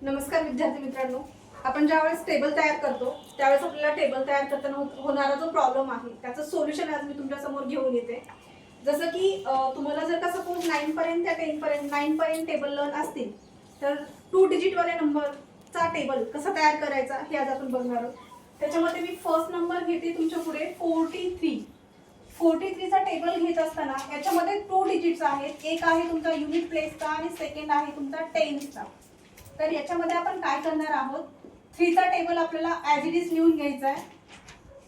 नमस्कार विद्यार्थी मित्रांनो, आपण ज्यावेळेस टेबल तयार करतो त्यावेळेस आपल्याला टेबल तयार करताना होणारा जो प्रॉब्लेम आहे त्याचं सोल्युशन आज मी तुमच्या समोर घेऊन येते। जसं की तुम्हाला जर का सपोज 9 पर्यंत त्या 10 पर्यंत 9 पर्यंत टेबल लर्न असतील तर 2 डिजिट वाले नंबरचा टेबल कसा तयार करायचा हे आज आपण बघणार आहोत। त्याच्यामध्ये मी फर्स्ट नंबर घेते तुमच्या पुढे 43 चा टेबल घेत असताना याच्यामध्ये 2 डिजिट्स आहेत, एक आहे तुमचा युनिट प्लेसचा आणि सेकंड आहे तुमचा टेन्सचा। तर याच्यामध्ये आपण काय करणार आहोत, 3 चा टेबल आपल्याला ॲज इट इज लिहून घ्यायचा आहे।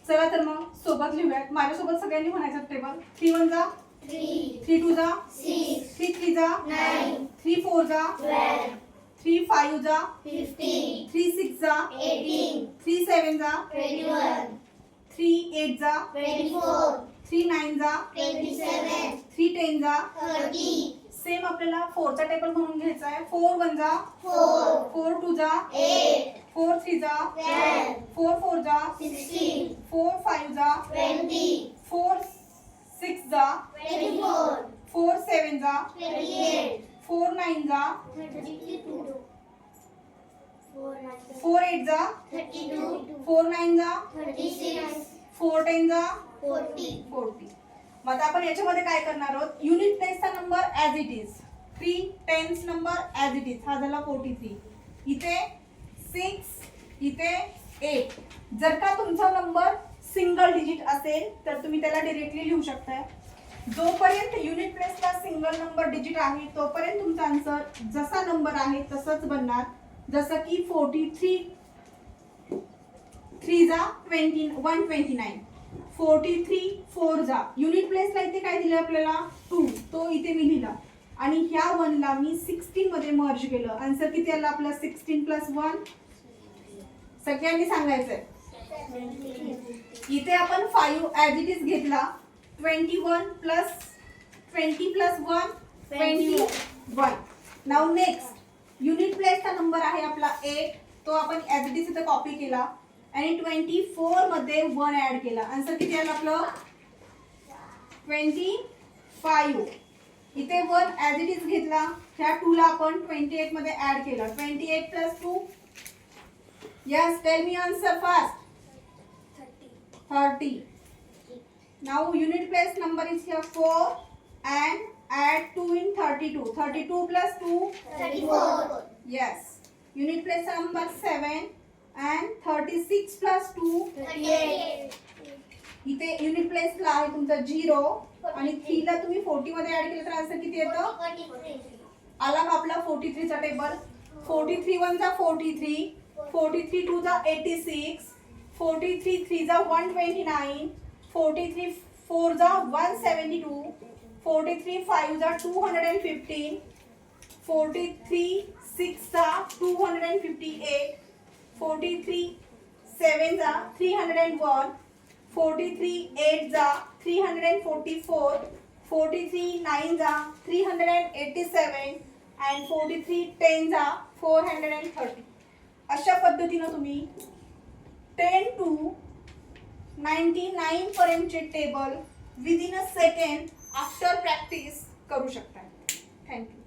चला तर मग सोबत लिहूयात, माझ्यासोबत सगळ्यांनी म्हणायचं टेबल। 3 1 जा 3, 3 2 जा 6, 3 3 जा 9, 3 4 जा 12, 3 5 जा 15, 3 6 जा 18, 3 7 जा 21, 3 8 जा 24, 3 9 जा 27, 3 10 जा 30। सेम आपल्याला 4 चा टेबल म्हणून घ्यायचा आहे। 4 1 जा 4, 4 2 जा 8, 4 3 जा 10, 4 4 जा 16, 4 5 जा 20, 4 6 जा 24, 4 7 जा 28, 4 9 जा 32, 4 8 जा 32, 4 9 जा 36, 4 10 जा 40। मग आता आपण याच्यामध्ये काय करणार आहोत, युनिट प्लेसचा number as it is 3, tens number as it is, हा झाला 43, इथे 6, इथे 8। जर का तुमचा नंबर सिंगल डिजिट असेल तर तुम्ही त्याला डायरेक्टली लिहू शकता। जोपर्यंत युनिट प्लेसला सिंगल नंबर डिजिट आहे तोपर्यंत तुमचा आन्सर जसा नंबर आहे तसंच बनणार। जसं की 43 3 जा 129, 43 4 जा युनिट प्लेसला इथे काय दिलं आपल्याला 2, तो इथे मी लिहिला आणि ह्या 1 ला मी 16 मध्ये मर्ज केलं। आन्सर किती आला आपला 16 + 1, सगळ्यांनी सांगायचंय। इथे आपण 5 ॲज इट इज घेतला, 21 + 20 + 1 21। नाउ नेक्स्ट युनिट प्लेसचा नंबर आहे आपला 8, तो आपण ॲज इट इज इथे कॉपी केला आणि 24 मध्ये 1 ऍड केला। आन्सर किती आला आपलं 25। इथे 1 ॲज इट इज घेतला, ह्या 2 ला आपण 28 मध्ये ऍड केला, 28 + 2 yes tell me answer fast 30। Now unit place number is here 4 and add 2 in 32, 32 + 2 34। yes unit place number 7 and 36 + 2 38। इथे युनिट प्लेसला आहे तुमचा 0 आणि 3 ला तुम्ही 40 मध्ये ऍड केलं तर आन्सर किती येतं 43। आला का आपला 43 चा टेबल। 43 1 जा 43, 43 2 जा 86, 43 3 जा 129, 43 4 जा 172, 43 5 जा 215, 43 6 जा 258, 43 7 जा 301, 43 8 जा 344, 43 9 जा 387 and 43 10 जा 430। अशा पद्धतीने तुम्ही 10 to 99 पर्यंतचे table within a second after practice करू शकता। थँक्यू।